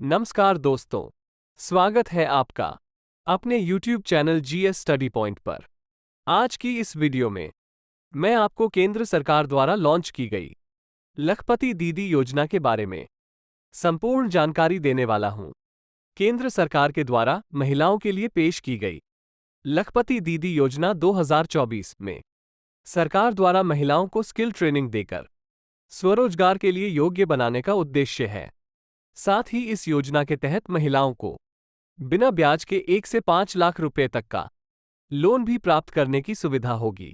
नमस्कार दोस्तों, स्वागत है आपका अपने YouTube channel GS study point पर। आज की इस वीडियो में मैं आपको केंद्र सरकार द्वारा लॉन्च की गई लखपति दीदी योजना के बारे में संपूर्ण जानकारी देने वाला हूं। केंद्र सरकार के द्वारा महिलाओं के लिए पेश की गई लखपति दीदी योजना 2024 में सरकार द्वारा महिलाओं को स्किल ट्रेनिंग देकर स्वरोजगार के लिए योग्य बनाने का उद्देश्य है। साथ ही इस योजना के तहत महिलाओं को बिना ब्याज के 1 से 5 लाख रुपए तक का लोन भी प्राप्त करने की सुविधा होगी।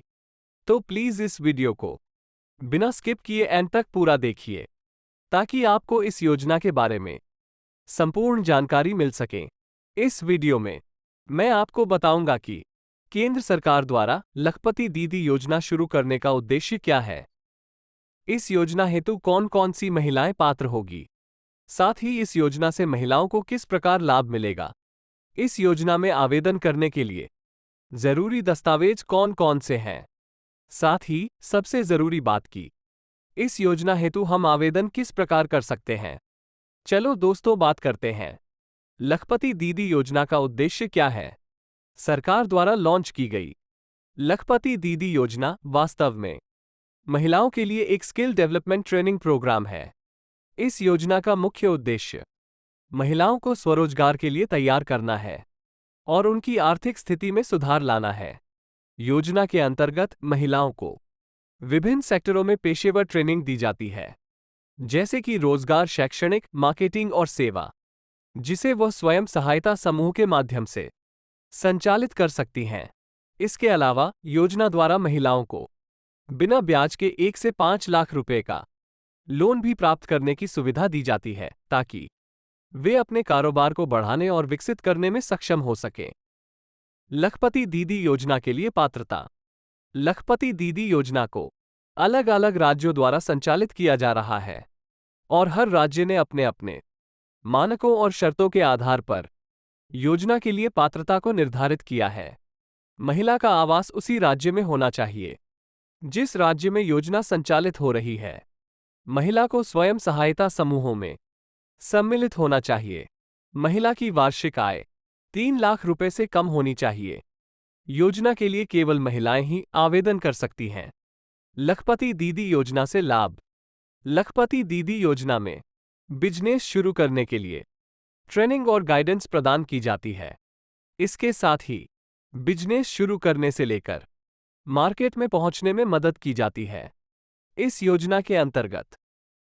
तो प्लीज इस वीडियो को बिना स्किप किए एंड तक पूरा देखिए ताकि आपको इस योजना के बारे में संपूर्ण जानकारी मिल सके। इस वीडियो में मैं आपको बताऊंगा कि केंद्र सरकार द्वारा लखपति दीदी योजना शुरू करने का उद्देश्य क्या है, इस योजना हेतु कौन कौन सी महिलाएं पात्र होगी, साथ ही इस योजना से महिलाओं को किस प्रकार लाभ मिलेगा, इस योजना में आवेदन करने के लिए जरूरी दस्तावेज कौन कौन से हैं, साथ ही सबसे जरूरी बात की इस योजना हेतु हम आवेदन किस प्रकार कर सकते हैं। चलो दोस्तों बात करते हैं लखपति दीदी योजना का उद्देश्य क्या है। सरकार द्वारा लॉन्च की गई लखपति दीदी योजना वास्तव में महिलाओं के लिए एक स्किल डेवलपमेंट ट्रेनिंग प्रोग्राम है। इस योजना का मुख्य उद्देश्य महिलाओं को स्वरोजगार के लिए तैयार करना है और उनकी आर्थिक स्थिति में सुधार लाना है। योजना के अंतर्गत महिलाओं को विभिन्न सेक्टरों में पेशेवर ट्रेनिंग दी जाती है, जैसे कि रोजगार, शैक्षणिक, मार्केटिंग और सेवा, जिसे वह स्वयं सहायता समूह के माध्यम से संचालित कर सकती हैं। इसके अलावा योजना द्वारा महिलाओं को बिना ब्याज के 1 से 5 लाख रुपए का लोन भी प्राप्त करने की सुविधा दी जाती है ताकि वे अपने कारोबार को बढ़ाने और विकसित करने में सक्षम हो सकें। लखपति दीदी योजना के लिए पात्रता। लखपति दीदी योजना को अलग अलग राज्यों द्वारा संचालित किया जा रहा है और हर राज्य ने अपने अपने मानकों और शर्तों के आधार पर योजना के लिए पात्रता को निर्धारित किया है। महिला का आवास उसी राज्य में होना चाहिए जिस राज्य में योजना संचालित हो रही है। महिला को स्वयं सहायता समूहों में सम्मिलित होना चाहिए। महिला की वार्षिक आय 3 लाख रुपए से कम होनी चाहिए। योजना के लिए केवल महिलाएं ही आवेदन कर सकती हैं। लखपति दीदी योजना से लाभ। लखपति दीदी योजना में बिजनेस शुरू करने के लिए ट्रेनिंग और गाइडेंस प्रदान की जाती है। इसके साथ ही बिजनेस शुरू करने से लेकर मार्केट में पहुंचने में मदद की जाती है। इस योजना के अंतर्गत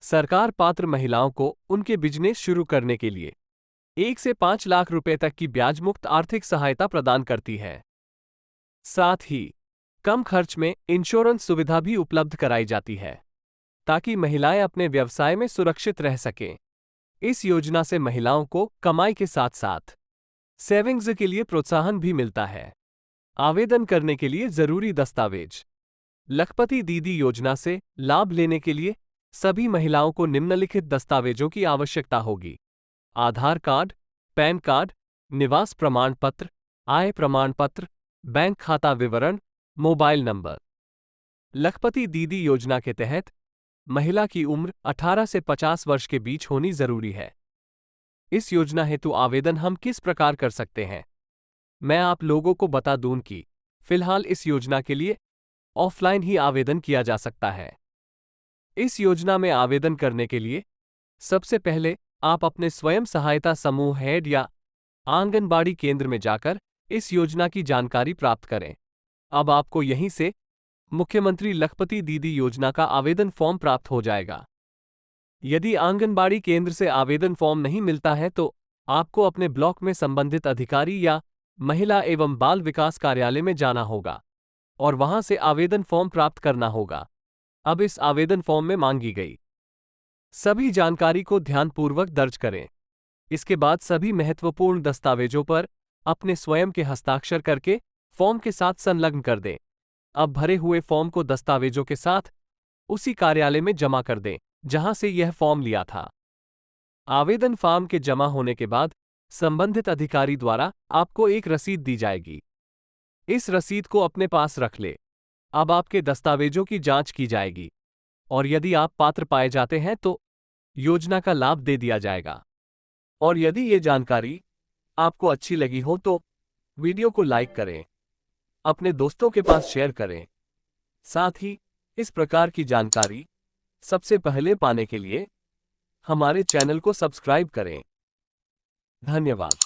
सरकार पात्र महिलाओं को उनके बिजनेस शुरू करने के लिए 1 से 5 लाख रुपए तक की ब्याज मुक्त आर्थिक सहायता प्रदान करती है। साथ ही कम खर्च में इंश्योरेंस सुविधा भी उपलब्ध कराई जाती है ताकि महिलाएं अपने व्यवसाय में सुरक्षित रह सकें। इस योजना से महिलाओं को कमाई के साथ साथ सेविंग्स के लिए प्रोत्साहन भी मिलता है। आवेदन करने के लिए जरूरी दस्तावेज। लखपति दीदी योजना से लाभ लेने के लिए सभी महिलाओं को निम्नलिखित दस्तावेजों की आवश्यकता होगी: आधार कार्ड, पैन कार्ड, निवास प्रमाण पत्र, आय प्रमाण पत्र, बैंक खाता विवरण, मोबाइल नंबर। लखपति दीदी योजना के तहत महिला की उम्र 18 से 50 वर्ष के बीच होनी जरूरी है। इस योजना हेतु आवेदन हम किस प्रकार कर सकते हैं, मैं आप लोगों को बता दूं कि फिलहाल इस योजना के लिए ऑफलाइन ही आवेदन किया जा सकता है। इस योजना में आवेदन करने के लिए सबसे पहले आप अपने स्वयं सहायता समूह हेड या आंगनबाड़ी केंद्र में जाकर इस योजना की जानकारी प्राप्त करें। अब आपको यहीं से मुख्यमंत्री लखपति दीदी योजना का आवेदन फॉर्म प्राप्त हो जाएगा। यदि आंगनबाड़ी केंद्र से आवेदन फॉर्म नहीं मिलता है तो आपको अपने ब्लॉक में संबंधित अधिकारी या महिला एवं बाल विकास कार्यालय में जाना होगा और वहां से आवेदन फॉर्म प्राप्त करना होगा। अब इस आवेदन फॉर्म में मांगी गई सभी जानकारी को ध्यानपूर्वक दर्ज करें। इसके बाद सभी महत्वपूर्ण दस्तावेजों पर अपने स्वयं के हस्ताक्षर करके फॉर्म के साथ संलग्न कर दें। अब भरे हुए फॉर्म को दस्तावेजों के साथ उसी कार्यालय में जमा कर दें जहां से यह फॉर्म लिया था। आवेदन फॉर्म के जमा होने के बाद संबंधित अधिकारी द्वारा आपको एक रसीद दी जाएगी। इस रसीद को अपने पास रख ले। अब आपके दस्तावेजों की जांच की जाएगी और यदि आप पात्र पाए जाते हैं तो योजना का लाभ दे दिया जाएगा और यदि ये जानकारी आपको अच्छी लगी हो तो वीडियो को लाइक करें, अपने दोस्तों के पास शेयर करें। साथ ही इस प्रकार की जानकारी सबसे पहले पाने के लिए हमारे चैनल को सब्सक्राइब करें। धन्यवाद।